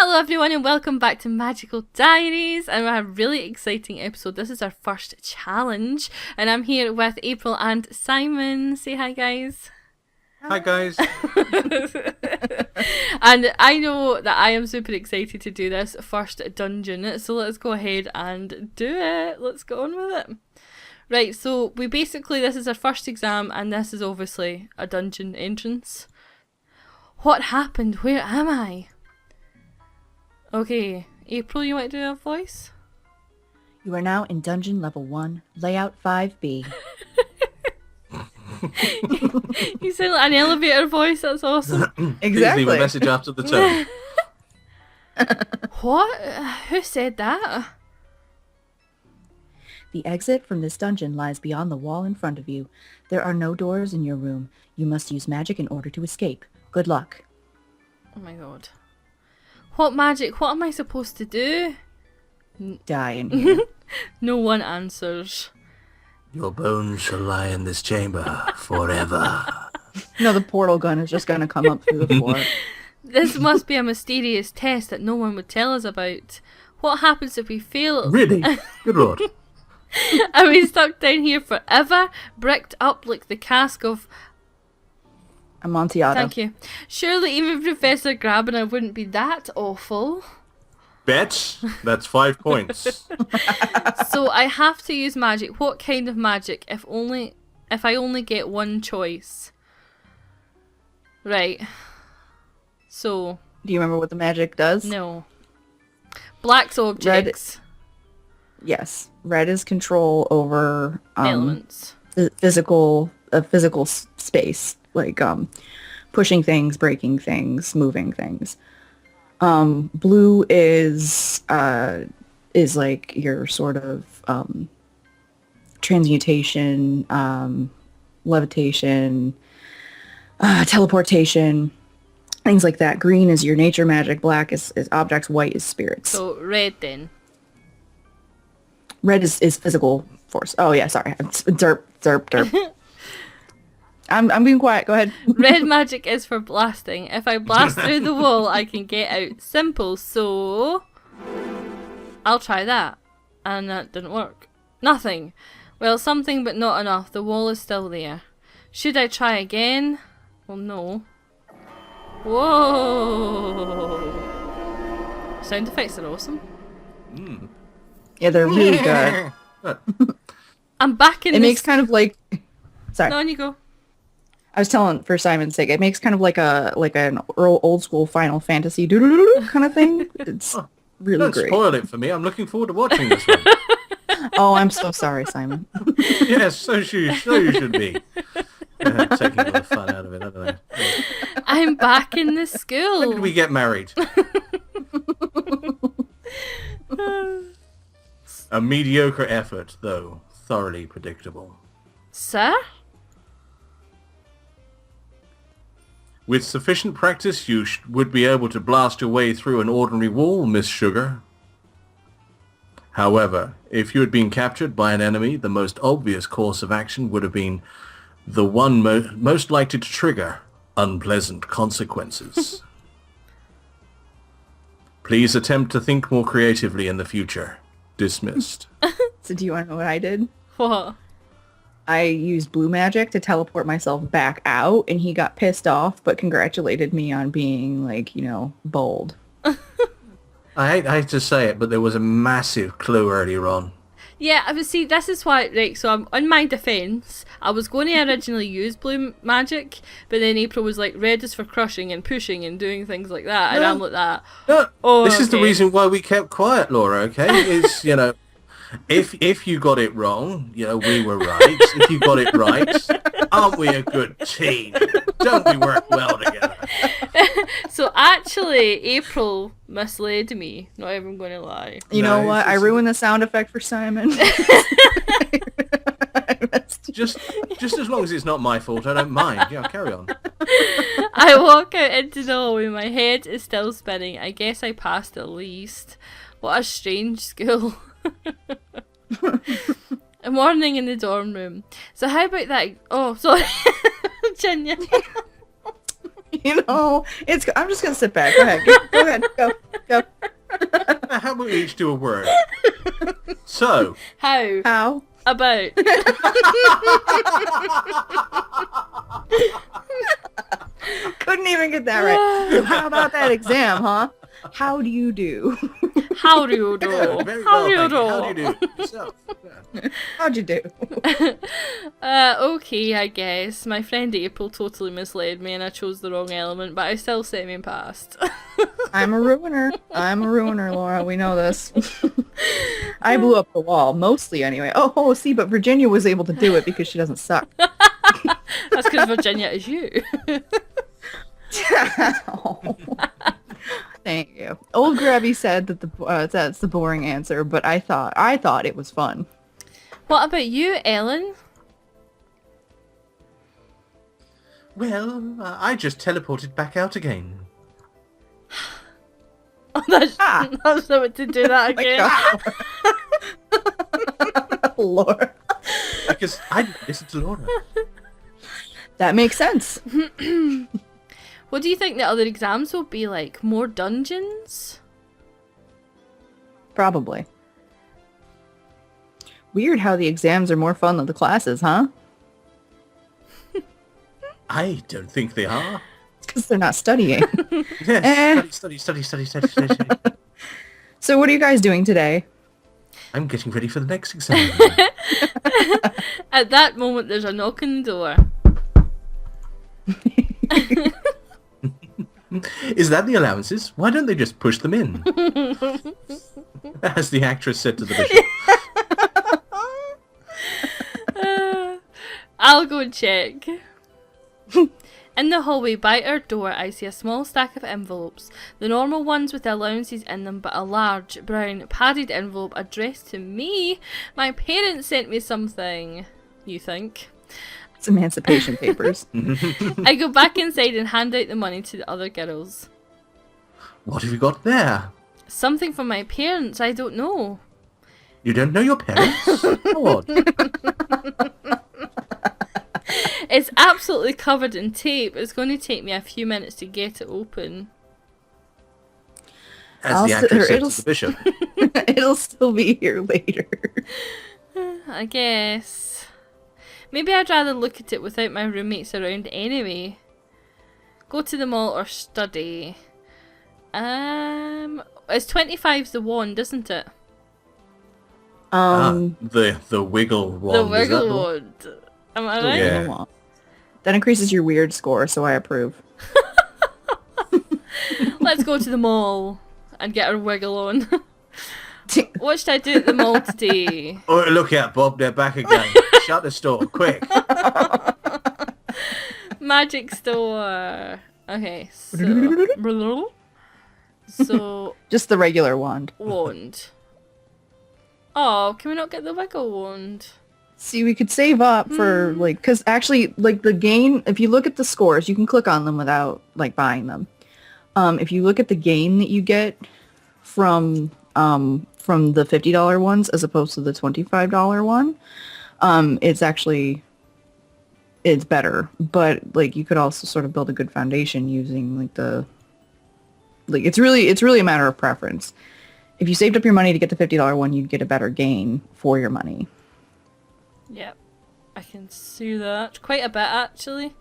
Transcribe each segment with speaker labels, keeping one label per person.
Speaker 1: Hello everyone and welcome back to Magical Diaries, and we have a really exciting episode. This is our first challenge and I'm here with April and Simon. Say hi guys.
Speaker 2: Hi guys.
Speaker 1: And I know that I am super excited to do this first dungeon, so let's go ahead and do it. Let's get on with it. Right, so this is our first exam and this is obviously a dungeon entrance. What happened? Where am I? Okay, April, you want to do a voice?
Speaker 3: You are now in dungeon level 1, layout 5B.
Speaker 1: You sound like an elevator voice, that's awesome.
Speaker 2: Exactly. Please leave a message after the tone.
Speaker 1: What? Who said that?
Speaker 3: The exit from this dungeon lies beyond the wall in front of you. There are no doors in your room. You must use magic in order to escape. Good luck.
Speaker 1: Oh my god. What magic? What am I supposed to do?
Speaker 3: Die in here.
Speaker 1: No one answers.
Speaker 2: Your bones shall lie in this chamber forever.
Speaker 3: No, the portal gun is just going to come up through the floor.
Speaker 1: This must be a mysterious test that no one would tell us about. What happens if we fail?
Speaker 2: Really? Good lord.
Speaker 1: Are we stuck down here forever? Bricked up like the cask of...
Speaker 3: Amontillado.
Speaker 1: Thank you. Surely even Professor Grabiner wouldn't be that awful.
Speaker 2: Bet. That's 5 points.
Speaker 1: So I have to use magic. What kind of magic? If I only get one choice. Right. So.
Speaker 3: Do you remember what the magic does?
Speaker 1: No. Black's objects.
Speaker 3: Yes. Red is control over
Speaker 1: elements.
Speaker 3: Physical space. Like pushing things, breaking things, moving things. Blue is like your sort of transmutation, levitation, teleportation, things like that. Green is your nature magic. Black is objects. White is spirits.
Speaker 1: So red then.
Speaker 3: Red is physical force. Oh yeah, sorry. Derp. I'm being quiet. Go ahead.
Speaker 1: Red magic is for blasting. If I blast through the wall, I can get out. Simple. So I'll try that. And that didn't work. Nothing. Well, something but not enough. The wall is still there. Should I try again? Well, no. Whoa. Sound effects are awesome.
Speaker 3: Yeah, they're really good.
Speaker 1: I'm back in
Speaker 3: It makes kind of like... Sorry.
Speaker 1: No, on you go.
Speaker 3: I was telling for Simon's sake, it makes kind of like an old school Final Fantasy kind of thing. It's really
Speaker 2: Don't
Speaker 3: great.
Speaker 2: spoil it for me. I'm looking forward to watching this one.
Speaker 3: Oh, I'm so sorry, Simon.
Speaker 2: Yes, so you should be. Taking a little fun out of it, I don't know.
Speaker 1: I'm back in the school.
Speaker 2: When did we get married? A mediocre effort, though thoroughly predictable.
Speaker 1: Sir?
Speaker 2: With sufficient practice, you would be able to blast your way through an ordinary wall, Miss Sugar. However, if you had been captured by an enemy, the most obvious course of action would have been the one most likely to trigger unpleasant consequences. Please attempt to think more creatively in the future. Dismissed.
Speaker 3: So do you want to know what I did?
Speaker 1: What?
Speaker 3: I used blue magic to teleport myself back out, and he got pissed off, but congratulated me on being, like, bold.
Speaker 2: I hate to say it, but there was a massive clue earlier on.
Speaker 1: Yeah, I would see, this is why, right, so I'm in my defence, I was going to originally use blue magic, but then April was like, red is for crushing and pushing and doing things like that, and I'm like that.
Speaker 2: No,
Speaker 1: oh,
Speaker 2: this is the
Speaker 1: okay.
Speaker 2: reason why we kept quiet, Laura, okay? Is, if you got it wrong, we were right. If you got it right, aren't we a good team? Don't we work well together?
Speaker 1: So actually, April misled me. Not even going to lie.
Speaker 3: You know what? I ruined the sound effect for Simon.
Speaker 2: Just as long as it's not my fault, I don't mind. Yeah, carry on.
Speaker 1: I walk out into the hallway. My head is still spinning. I guess I passed at least. What a strange school. A morning in the dorm room. So how about that? Oh, sorry. Virginia.
Speaker 3: You know, I'm just gonna sit back. Go ahead. Go ahead. Go.
Speaker 2: How about we each do a word? So.
Speaker 3: How?
Speaker 1: About.
Speaker 3: Couldn't even get that right. So how about that exam, huh? How do you do?
Speaker 1: How do you do?
Speaker 2: Yeah, very
Speaker 1: How
Speaker 2: well,
Speaker 1: do you
Speaker 2: thank
Speaker 1: do?
Speaker 2: you. How do you do yourself? Yeah.
Speaker 3: How'd you do?
Speaker 1: Okay, I guess. My friend April totally misled me and I chose the wrong element, but I still semi-passed.
Speaker 3: I'm a ruiner, Laura. We know this. I blew up the wall, mostly anyway. Oh, see, but Virginia was able to do it because she doesn't suck.
Speaker 1: That's because Virginia is you.
Speaker 3: Oh. Thank you. Old Grabby said that that's the boring answer, but I thought it was fun.
Speaker 1: What about you, Ellen?
Speaker 2: Well, I just teleported back out again.
Speaker 1: Oh, that's not to do that again.
Speaker 3: Laura.
Speaker 2: Because I didn't listen to Laura.
Speaker 3: That makes sense.
Speaker 1: What do you think the other exams will be like? More dungeons?
Speaker 3: Probably. Weird how the exams are more fun than the classes, huh?
Speaker 2: I don't think they are.
Speaker 3: It's because they're not studying.
Speaker 2: Yes, study.
Speaker 3: So what are you guys doing today?
Speaker 2: I'm getting ready for the next exam.
Speaker 1: At that moment, there's a knock on the door.
Speaker 2: Is that the allowances? Why don't they just push them in? As the actress said to the bishop.
Speaker 1: I'll go and check. In the hallway by our door, I see a small stack of envelopes. The normal ones with the allowances in them, but a large, brown, padded envelope addressed to me. My parents sent me something, you think.
Speaker 3: It's emancipation papers.
Speaker 1: I go back inside and hand out the money to the other girls.
Speaker 2: What have you got there?
Speaker 1: Something from my parents, I don't know.
Speaker 2: You don't know your parents? How odd.
Speaker 1: It's absolutely covered in tape. It's going to take me a few minutes to get it open.
Speaker 2: As the actress said to the bishop.
Speaker 3: It'll still be here later.
Speaker 1: I guess. Maybe I'd rather look at it without my roommates around anyway. Go to the mall or study. It's 25's the wand, isn't it?
Speaker 2: The wiggle wand.
Speaker 1: The wiggle wand. Am I right?
Speaker 2: Yeah.
Speaker 3: That increases your weird score, so I approve.
Speaker 1: Let's go to the mall and get our wiggle on. What should I do at the mall today?
Speaker 2: Oh, look out, Bob. They're back again. Shut the store, quick.
Speaker 1: Magic store. Okay, so... So...
Speaker 3: Just the regular wand.
Speaker 1: Wand. Oh, can we not get the wiggle wand?
Speaker 3: See, we could save up for, like, because actually, like, the gain, if you look at the scores, you can click on them without, like, buying them. If you look at the gain that you get from the $50 ones as opposed to the $25 one, it's better. But, like, you could also sort of build a good foundation using, like, it's really a matter of preference. If you saved up your money to get the $50 one, you'd get a better gain for your money.
Speaker 1: Yep, I can see that. Quite a bit, actually.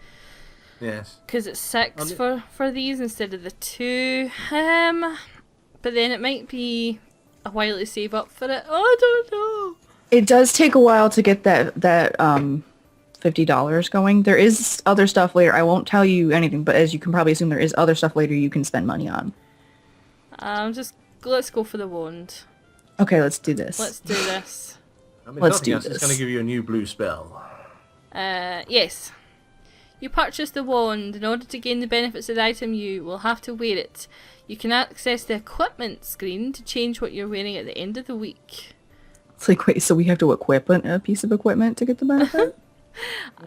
Speaker 2: Yes.
Speaker 1: Because it's 6 for these instead of the 2. But then it might be a while to save up for it. Oh, I don't know.
Speaker 3: It does take a while to get that $50 going. There is other stuff later. I won't tell you anything, but as you can probably assume, there is other stuff later you can spend money on.
Speaker 1: Let's go for the wand.
Speaker 3: Okay, let's do this.
Speaker 1: Let's do this.
Speaker 2: I mean,
Speaker 3: Let's do
Speaker 2: else,
Speaker 3: this.
Speaker 2: It's going to give you a new blue spell.
Speaker 1: Yes. You purchase the wand. In order to gain the benefits of the item, you will have to wear it. You can access the equipment screen to change what you're wearing at the end of the week.
Speaker 3: It's like, wait, so we have to equip a piece of equipment to get the benefit?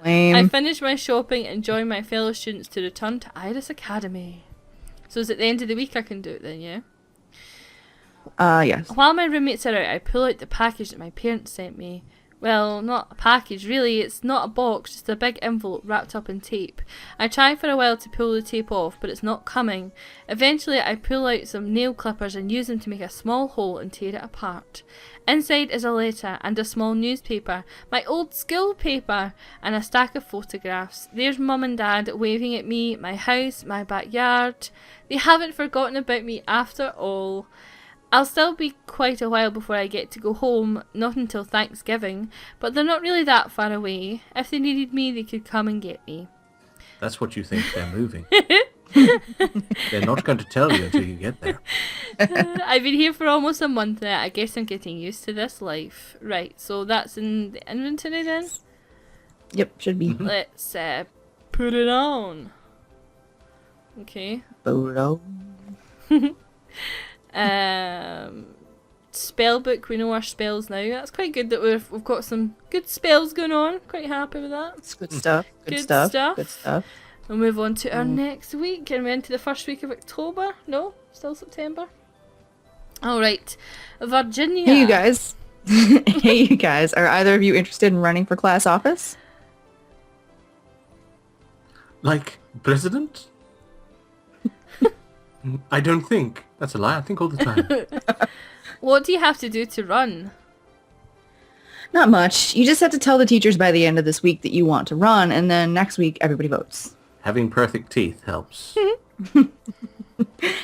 Speaker 3: Lame.
Speaker 1: I finish my shopping and join my fellow students to return to Iris Academy. So is it the end of the week I can do it then, yeah?
Speaker 3: Yes.
Speaker 1: While my roommates are out, I pull out the package that my parents sent me. Well, not a package, really. It's not a box, just a big envelope wrapped up in tape. I try for a while to pull the tape off, but it's not coming. Eventually, I pull out some nail clippers and use them to make a small hole and tear it apart. Inside is a letter and a small newspaper, my old school paper, and a stack of photographs. There's Mum and Dad waving at me, my house, my backyard. They haven't forgotten about me after all. I'll still be quite a while before I get to go home, not until Thanksgiving, but they're not really that far away. If they needed me, they could come and get me.
Speaker 2: That's what you think they're moving. They're not going to tell you until you get there.
Speaker 1: I've been here for almost a month now. I guess I'm getting used to this life. Right, so that's in the inventory then?
Speaker 3: Yep, should be.
Speaker 1: Let's put it on. Okay.
Speaker 3: Photo.
Speaker 1: Spell book, we know our spells now. That's quite good that we've got some good spells going on. Quite happy with that.
Speaker 3: It's good stuff. Good stuff.
Speaker 1: We'll move on to our next week, and we're into the first week of October. No, still September. Alright, Virginia.
Speaker 3: Hey you guys. Hey you guys. Are either of you interested in running for class office?
Speaker 2: Like president? I don't think. That's a lie. I think all the time.
Speaker 1: What do you have to do to run?
Speaker 3: Not much. You just have to tell the teachers by the end of this week that you want to run, and then next week everybody votes.
Speaker 2: Having perfect teeth helps.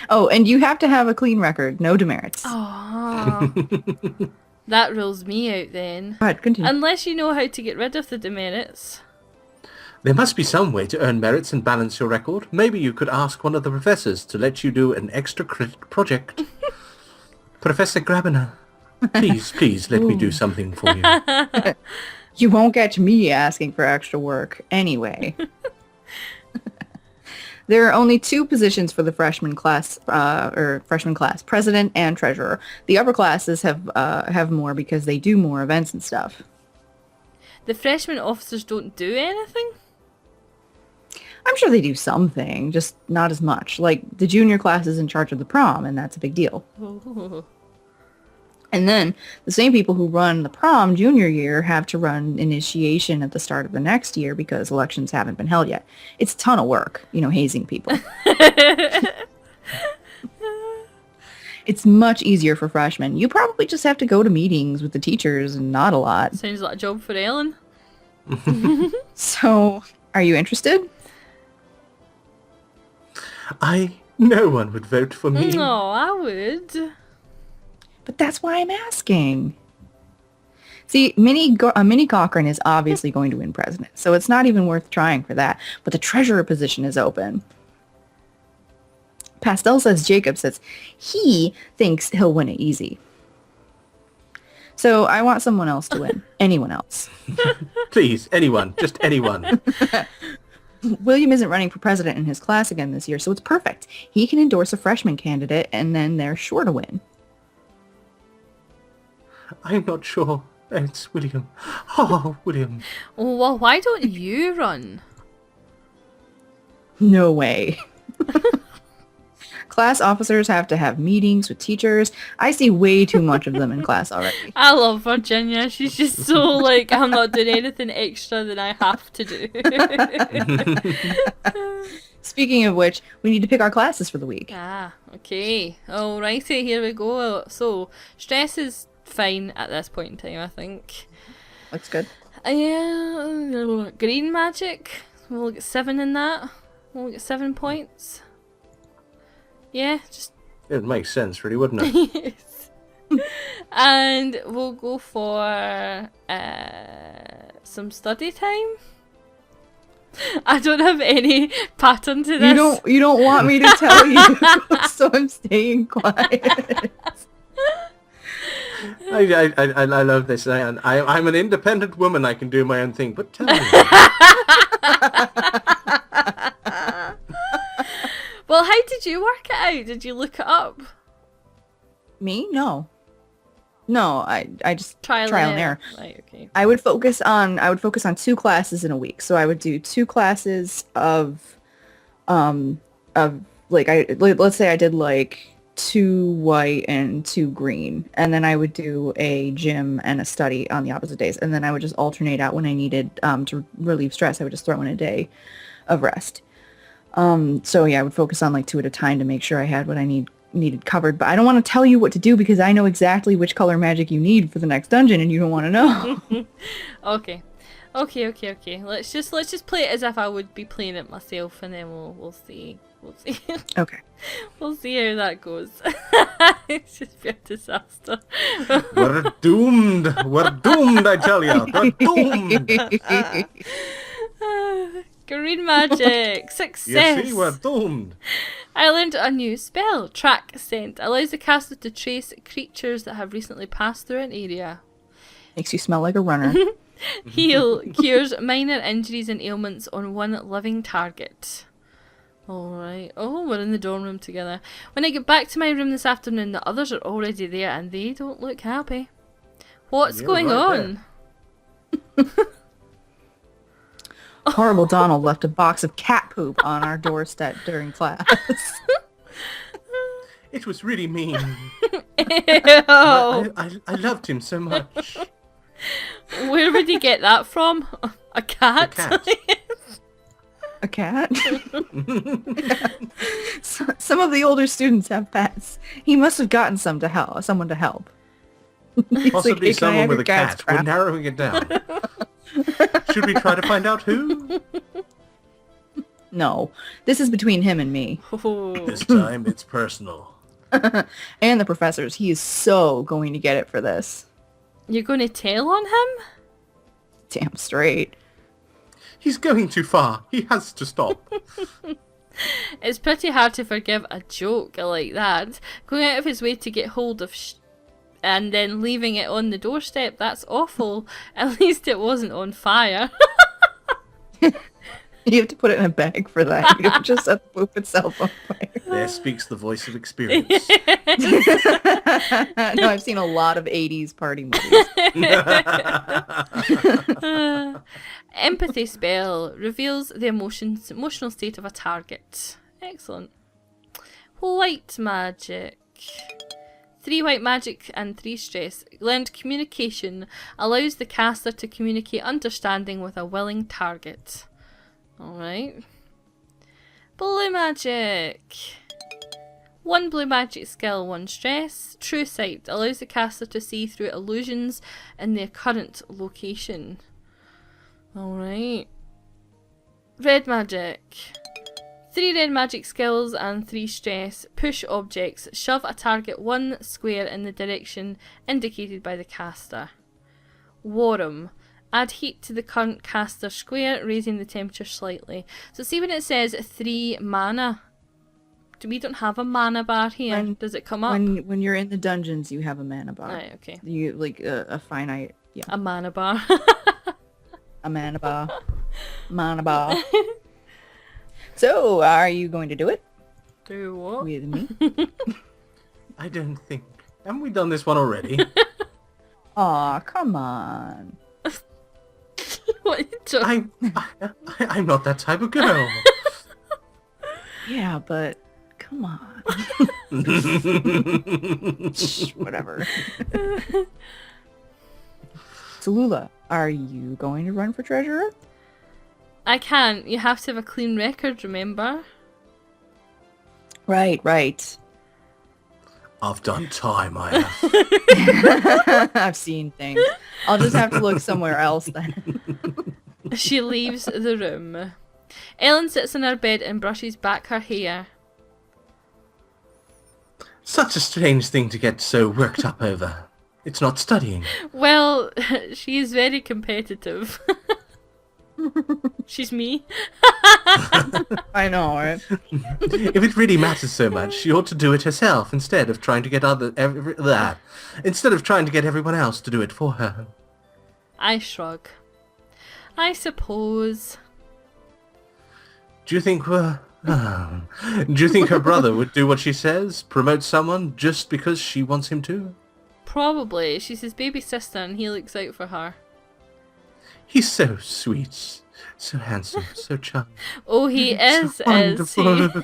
Speaker 3: Oh, and you have to have a clean record. No demerits.
Speaker 1: Oh, that rules me out then.
Speaker 3: Go ahead, continue.
Speaker 1: Unless you know how to get rid of the demerits.
Speaker 2: There must be some way to earn merits and balance your record. Maybe you could ask one of the professors to let you do an extra credit project. Professor Grabiner, please let me do something for you.
Speaker 3: You won't catch me asking for extra work anyway. There are only 2 positions for the freshman class, president and treasurer. The upper classes have more because they do more events and stuff.
Speaker 1: The freshman officers don't do anything?
Speaker 3: I'm sure they do something, just not as much. Like, the junior class is in charge of the prom, and that's a big deal.
Speaker 1: Oh.
Speaker 3: And then the same people who run the prom junior year have to run initiation at the start of the next year because elections haven't been held yet. It's a ton of work, hazing people. It's much easier for freshmen. You probably just have to go to meetings with the teachers and not a lot.
Speaker 1: Sounds like a job for Ellen.
Speaker 3: So, are you interested?
Speaker 2: No one would vote for me.
Speaker 1: No, I would.
Speaker 3: But that's why I'm asking. See, Minnie Cochran is obviously going to win president, so it's not even worth trying for that. But the treasurer position is open. Pastel says Jacob says he thinks he'll win it easy. So I want someone else to win. Anyone else.
Speaker 2: Please, anyone. Just anyone.
Speaker 3: William isn't running for president in his class again this year, so it's perfect. He can endorse a freshman candidate, and then they're sure to win.
Speaker 2: I'm not sure. It's William. Oh, William.
Speaker 1: Oh, well, why don't you run?
Speaker 3: No way. Class officers have to have meetings with teachers. I see way too much of them in class already.
Speaker 1: I love Virginia. She's just so like, I'm not doing anything extra than I have to do.
Speaker 3: Speaking of which, we need to pick our classes for the week.
Speaker 1: Ah, okay. Alrighty, here we go. So, stress is fine at this point in time, I think.
Speaker 3: Looks good.
Speaker 1: Yeah, green magic. We'll get 7 in that. We'll get 7 points. Yeah, just...
Speaker 2: It would make sense, really, wouldn't it?
Speaker 1: Yes. And we'll go for some study time. I don't have any pattern to this.
Speaker 3: You don't want me to tell you, so I'm staying quiet.
Speaker 2: I love this. I'm an independent woman. I can do my own thing. But tell me.
Speaker 1: Well, how did you work it out? Did you look it up?
Speaker 3: Me? No, I just
Speaker 1: Trial
Speaker 3: and error.
Speaker 1: Right, okay.
Speaker 3: I would focus on 2 classes in a week. So I would do 2 classes of let's say I did like 2 white and 2 green. And then I would do a gym and a study on the opposite days. And then I would just alternate out when I needed to relieve stress. I would just throw in a day of rest. So yeah, I would focus on like 2 at a time to make sure I had what I needed covered. But I don't want to tell you what to do because I know exactly which color magic you need for the next dungeon and you don't want to know.
Speaker 1: Okay. Let's just play it as if I would be playing it myself, and then we'll see. We'll see.
Speaker 3: Okay.
Speaker 1: We'll see how that goes. It's just be a disaster.
Speaker 2: We're doomed. We're doomed, I tell you. We're doomed.
Speaker 1: Green magic. Success.
Speaker 2: You see, we're doomed.
Speaker 1: I learned a new spell. Track Scent. Allows the caster to trace creatures that have recently passed through an area.
Speaker 3: Makes you smell like a runner.
Speaker 1: Heal. Cures minor injuries and ailments on one living target. Alright. Oh, we're in the dorm room together. When I get back to my room this afternoon, the others are already there and they don't look happy. What's going
Speaker 2: right
Speaker 1: on?
Speaker 3: Horrible Donald left a box of cat poop on our doorstep during class.
Speaker 2: It was really mean.
Speaker 1: Ew.
Speaker 2: I loved him so much.
Speaker 1: Where would he get that from? A cat?
Speaker 2: A cat.
Speaker 3: A cat? Some of the older students have pets. He must have gotten someone to help. He's
Speaker 2: Possibly
Speaker 3: "Hey, can I
Speaker 2: someone
Speaker 3: have
Speaker 2: with
Speaker 3: your
Speaker 2: a
Speaker 3: cat's
Speaker 2: cat. We're
Speaker 3: crap?"
Speaker 2: narrowing it down. Should we try to find out who?
Speaker 3: No. This is between him and me.
Speaker 1: Oh.
Speaker 2: This time it's personal.
Speaker 3: And the professors. He is so going to get it for this.
Speaker 1: You're going to tell on him?
Speaker 3: Damn straight.
Speaker 2: He's going too far. He has to stop.
Speaker 1: It's pretty hard to forgive a joke like that. Going out of his way to get hold of and then leaving it on the doorstep, that's awful. At least it wasn't on fire.
Speaker 3: You have to put it in a bag for that. You don't just set the poop itself on fire.
Speaker 2: There speaks the voice of experience.
Speaker 3: No, I've seen a lot of 80s party movies.
Speaker 1: Empathy spell reveals the emotional state of a target. Excellent. White magic. 3 white magic and 3 stress. Learned communication allows the caster to communicate understanding with a willing target. Alright. Blue magic. 1 blue magic skill, 1 stress. True sight allows the caster to see through illusions in their current location. Alright. Red magic. 3 red magic skills and 3 stress. Push objects. Shove a target 1 square in the direction indicated by the caster. Warm. Add heat to the current caster square, raising the temperature slightly. So see when it says 3 mana. We don't have a mana bar here. Does it come up?
Speaker 3: When you're in the dungeons, you have a mana bar.
Speaker 1: Right, okay.
Speaker 3: You like a finite, yeah.
Speaker 1: A mana bar.
Speaker 3: A mana bar. Mana bar. So, are you going to do it
Speaker 1: Do what?
Speaker 3: with me?
Speaker 2: I don't think. Haven't we done this one already?
Speaker 3: Aw, come on.
Speaker 1: What are you talking?
Speaker 2: I'm not that type of girl.
Speaker 3: Yeah, but come on. Shh, whatever. So Lula, are you going to run for treasurer?
Speaker 1: I can't. You have to have a clean record, remember?
Speaker 3: Right.
Speaker 2: I've done time, I have.
Speaker 3: I've seen things. I'll just have to look somewhere else then.
Speaker 1: She leaves the room. Ellen sits in her bed and brushes back her hair.
Speaker 2: Such a strange thing to get so worked up over. It's not studying.
Speaker 1: Well, she is very competitive. She's me.
Speaker 3: I know, right?
Speaker 2: If it really matters so much, she ought to do it herself instead of trying to get instead of trying to get everyone else to do it for her.
Speaker 1: I shrug. I suppose.
Speaker 2: Do you think her brother would do what she says? Promote someone just because she wants him to?
Speaker 1: Probably. She's his baby sister and he looks out for her.
Speaker 2: He's so sweet. So handsome, so charming.
Speaker 1: Oh, he is,
Speaker 2: so
Speaker 1: is he?
Speaker 2: wonderful.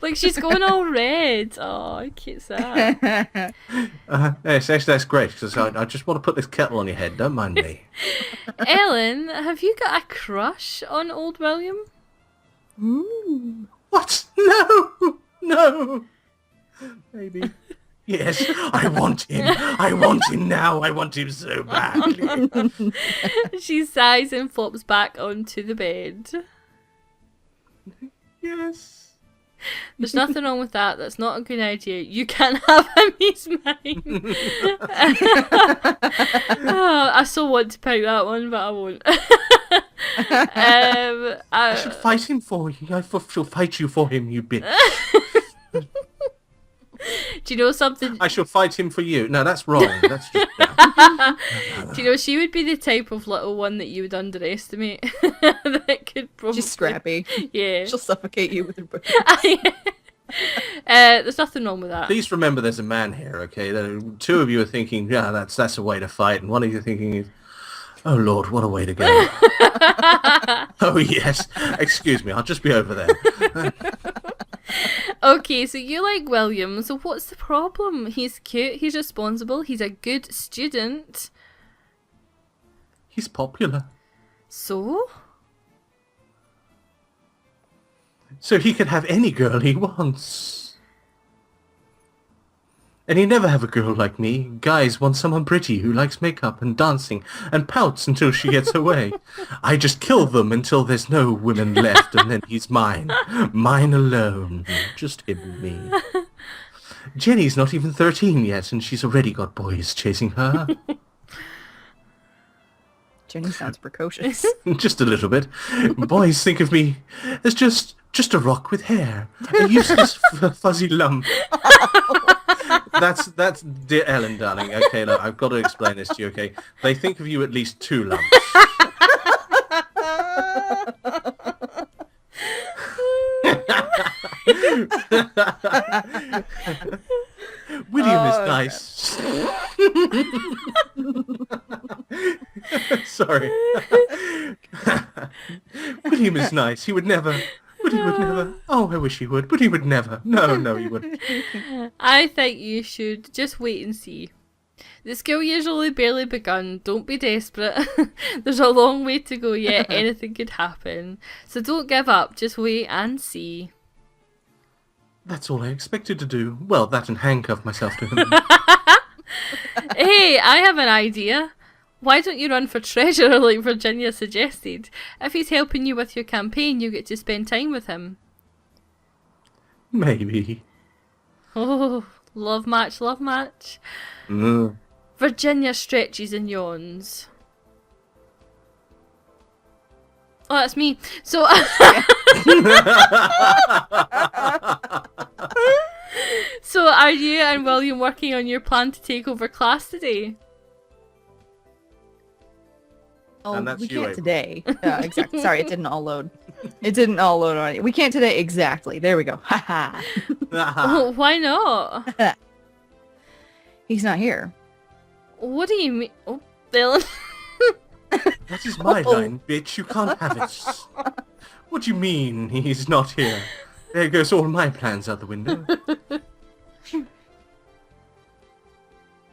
Speaker 1: Like, she's going all red. Oh, cute's that.
Speaker 2: Yes, that's great, because I just want to put this kettle on your head. Don't mind me.
Speaker 1: Ellen, have you got a crush on old William?
Speaker 3: Ooh.
Speaker 2: What? No! No! Maybe. Yes, I want him. I want him now. I want him so badly.
Speaker 1: She sighs and flops back onto the bed.
Speaker 2: Yes.
Speaker 1: There's nothing wrong with that. That's not a good idea. You can't have him. He's mine. Oh, I so want to pick that one, but I won't.
Speaker 2: I should fight him for you. I shall fight you for him, you bitch.
Speaker 1: Do you know something?
Speaker 2: I shall fight him for you. No, that's wrong. That's just
Speaker 1: Do you know she would be the type of little one that you would underestimate? That could probably...
Speaker 3: She's scrappy.
Speaker 1: Yeah.
Speaker 3: She'll suffocate you with her boobs.
Speaker 1: There's nothing wrong with that.
Speaker 2: Please remember there's a man here, okay? Two of you are thinking, yeah, that's a way to fight, and one of you thinking, oh Lord, what a way to go. Oh yes. Excuse me, I'll just be over there.
Speaker 1: Okay, so you like William, so what's the problem? He's cute, he's responsible, he's a good student.
Speaker 2: He's popular.
Speaker 1: So?
Speaker 2: So he can have any girl he wants. And he never have a girl like me. Guys want someone pretty who likes makeup and dancing and pouts until she gets away. I just kill them until there's no women left, and then he's mine. Mine alone. Just him and me. Jenny's not even 13 yet, and she's already got boys chasing her.
Speaker 3: Jenny sounds precocious.
Speaker 2: Just a little bit. Boys think of me as just a rock with hair. A useless fuzzy lump. That's dear Ellen, darling. Okay, look, I've got to explain this to you, okay? They think of you at least 2 lumps. William is nice. Sorry. William is nice. He would never... But he would never. Oh, I wish he would. But he would never. No, he wouldn't.
Speaker 1: I think you should just wait and see. The school year's only barely begun. Don't be desperate. There's a long way to go yet. Anything could happen. So don't give up. Just wait and see.
Speaker 2: That's all I expected to do. Well, that and handcuff myself to him.
Speaker 1: Hey, I have an idea. Why don't you run for treasurer like Virginia suggested? If he's helping you with your campaign, you get to spend time with him.
Speaker 2: Maybe.
Speaker 1: Oh, love match, love match. Virginia stretches and yawns. Oh, that's me. So... So are you and William working on your plan to take over class today?
Speaker 3: Oh,
Speaker 2: And that's
Speaker 3: we
Speaker 2: you,
Speaker 3: can't
Speaker 2: April.
Speaker 3: today. Exactly. Sorry, it didn't all load. It didn't all load on it. We can't today. Exactly. There we go. Ha
Speaker 1: Oh, why not?
Speaker 3: ha. He's not here.
Speaker 1: What do you mean? Oh, Dylan.
Speaker 2: That is my line, bitch. You can't have it. What do you mean he's not here? There goes all my plans out the window.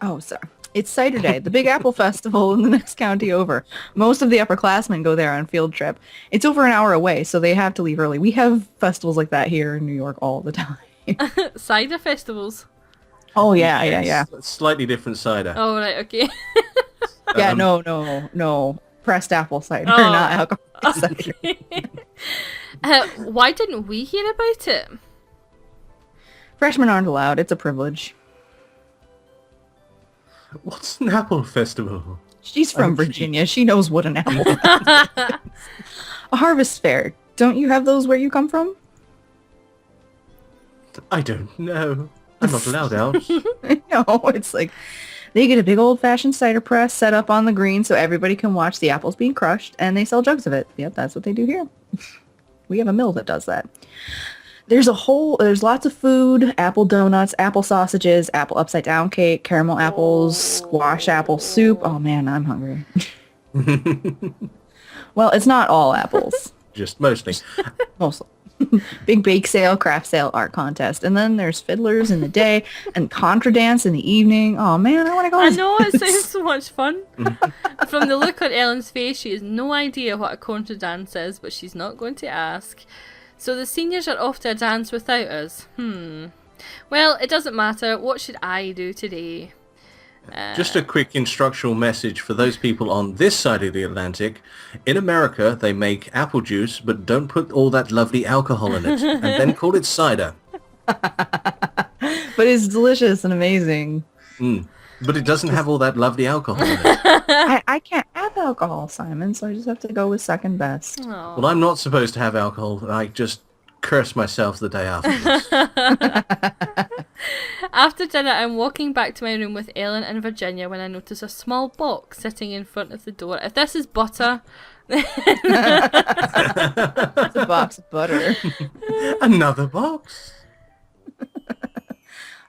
Speaker 3: Oh, sorry. It's Cider Day, the Big Apple Festival in the next county over. Most of the upperclassmen go there on field trip. It's over an hour away, so they have to leave early. We have festivals like that here in New York all the time.
Speaker 1: Cider festivals.
Speaker 3: Oh, yeah.
Speaker 2: Slightly different cider.
Speaker 1: Oh, right, okay.
Speaker 3: Yeah, no. Pressed apple cider,
Speaker 1: Oh,
Speaker 3: not alcoholic cider.
Speaker 1: Okay. Why didn't we hear about it?
Speaker 3: Freshmen aren't allowed. It's a privilege.
Speaker 2: What's an apple festival?
Speaker 3: She's from Virginia. She knows what an apple is. A harvest fair. Don't you have those where you come from?
Speaker 2: I don't know. I'm not allowed out.
Speaker 3: No, it's like they get a big old-fashioned cider press set up on the green so everybody can watch the apples being crushed, and they sell jugs of it. Yep, that's what they do here. We have a mill that does that. There's lots of food, apple donuts, apple sausages, apple upside down cake, caramel apples, squash apple soup. Oh man, I'm hungry. Well, it's not all apples.
Speaker 2: Just mostly.
Speaker 3: Mostly. Big bake sale, craft sale, art contest. And then there's fiddlers in the day and contra dance in the evening. Oh man, I want to go.
Speaker 1: I know, it sounds so much fun. From the look on Ellen's face, she has no idea what a contra dance is, but she's not going to ask. So the seniors are off to a dance without us. Well, it doesn't matter. What should I do today?
Speaker 2: Just a quick instructional message for those people on this side of the Atlantic. In America, they make apple juice, but don't put all that lovely alcohol in it, and then call it cider.
Speaker 3: But it's delicious and amazing.
Speaker 2: But it doesn't have all that lovely alcohol in it.
Speaker 3: I can't have alcohol, Simon, so I just have to go with second best.
Speaker 1: Aw.
Speaker 2: Well, I'm not supposed to have alcohol. I just curse myself the day afterwards.
Speaker 1: After dinner, I'm walking back to my room with Ellen and Virginia when I notice a small box sitting in front of the door. If this is butter...
Speaker 3: It's a box of butter.
Speaker 2: Another box?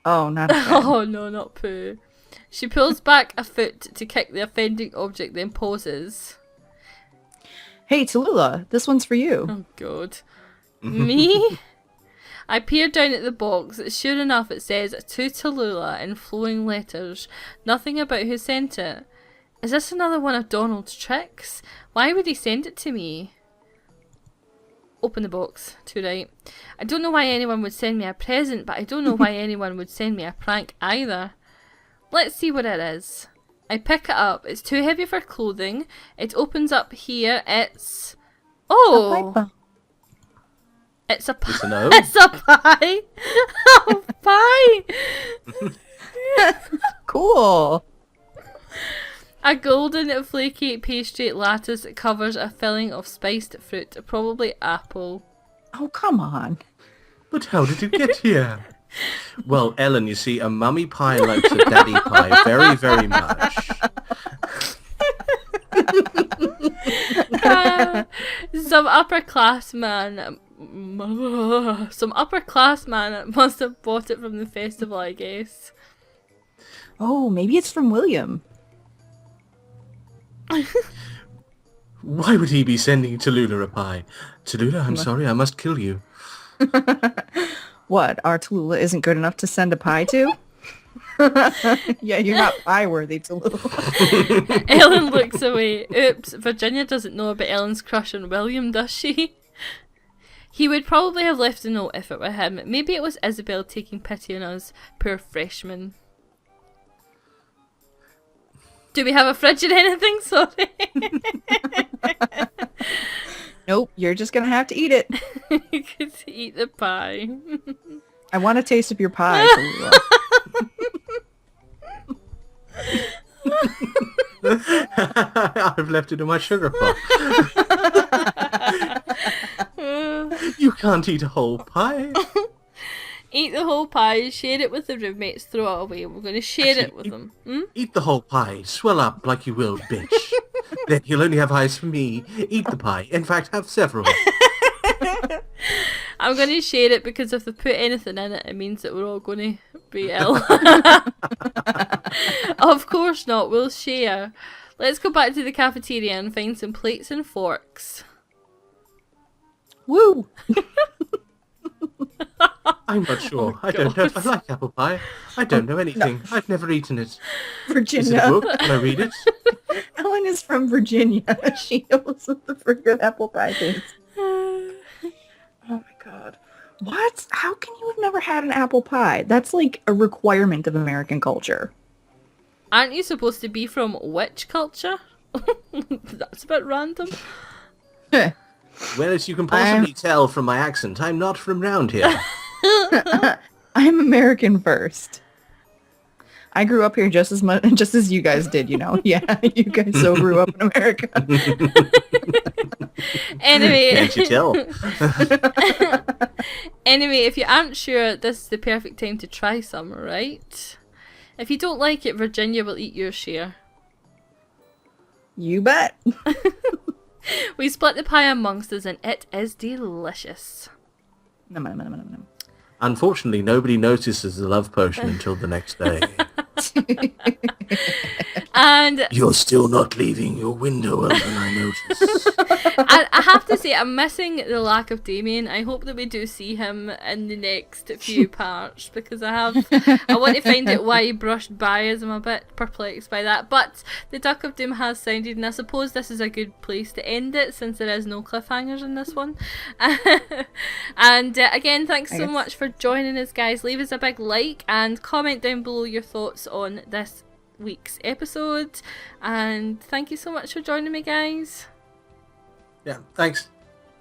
Speaker 3: Oh, not again.
Speaker 1: Oh no, not poo. She pulls back a foot to kick the offending object, then pauses.
Speaker 3: Hey, Tallulah, this one's for you.
Speaker 1: Oh god. Me? I peer down at the box. Sure enough, it says to Tallulah in flowing letters. Nothing about who sent it. Is this another one of Donald's tricks? Why would he send it to me? Open the box. Too right. I don't know why anyone would send me a present, but I don't know why anyone would send me a prank either. Let's see what it is. I pick it up. It's too heavy for clothing. It opens up here. It's... Oh! It's a pie.
Speaker 2: It's an O?
Speaker 1: It's a pie. Oh, pie.
Speaker 3: Cool.
Speaker 1: A golden flaky pastry lattice that covers a filling of spiced fruit, probably apple.
Speaker 3: Oh, come on.
Speaker 2: But how did you get here? Well, Ellen, you see, a mummy pie likes a daddy pie very, very much.
Speaker 1: Some upper class man must have bought it from the festival, I guess.
Speaker 3: Oh, maybe it's from William.
Speaker 2: Why would he be sending Tallulah a pie? Tallulah, I'm sorry, I must kill you.
Speaker 3: What, our Tallulah isn't good enough to send a pie to? Yeah, you're not pie worthy, Tallulah.
Speaker 1: Ellen looks away. Oops, Virginia doesn't know about Ellen's crush on William, does she? He would probably have left a note if it were him. Maybe it was Isabel taking pity on us, poor freshmen. Do we have a fridge or anything? Sorry.
Speaker 3: Nope, you're just gonna have to eat it.
Speaker 1: You could eat the pie.
Speaker 3: I want a taste of your pie, Tallulah.
Speaker 2: I've left it in my sugar pot. You can't eat a whole pie.
Speaker 1: Eat the whole pie, share it with the roommates, throw it away. We're going to share it with them.
Speaker 2: Eat the whole pie. Swell up like you will, bitch. Then you'll only have eyes for me. Eat the pie. In fact, have several.
Speaker 1: I'm going to share it because if they put anything in it, it means that we're all going to be ill. Of course not, we'll share. Let's go back to the cafeteria and find some plates and forks.
Speaker 3: Woo!
Speaker 2: I'm not sure.
Speaker 1: Oh,
Speaker 2: I don't know if I
Speaker 1: God.
Speaker 2: like apple pie. I don't know anything. I've never eaten it. Is it a
Speaker 3: Virginia.
Speaker 2: book? Can I read it?
Speaker 3: Ellen is from Virginia. She knows what the friggin' apple pie is. Oh my god. What? How can you have never had an apple pie? That's like a requirement of American culture.
Speaker 1: Aren't you supposed to be from which culture? That's a bit random.
Speaker 2: Well, as you can possibly tell from my accent, I'm not from round here.
Speaker 3: I'm American first. I grew up here just as much, just as you guys did, you know. Yeah, you guys so grew up in America.
Speaker 1: Anyway,
Speaker 2: Can't you tell?
Speaker 1: anyway, if you aren't sure, this is the perfect time to try some, right? If you don't like it, Virginia will eat your share.
Speaker 3: You bet.
Speaker 1: We split the pie amongst us and it is delicious.
Speaker 3: Nom.
Speaker 2: Unfortunately, nobody notices the love potion until the next day.
Speaker 1: And
Speaker 2: You're still not leaving your window open, I notice.
Speaker 1: I have to say, I'm missing the lack of Damien. I hope that we do see him in the next few parts, because I want to find out why he brushed by us. I'm a bit perplexed by that. But the Duck of Doom has sounded, and I suppose this is a good place to end it, since there is no cliffhangers in this one. And again, thanks so much for joining us, guys. Leave us a big like and comment down below your thoughts on this week's episode, and thank you so much for joining me, guys.
Speaker 2: Yeah, thanks.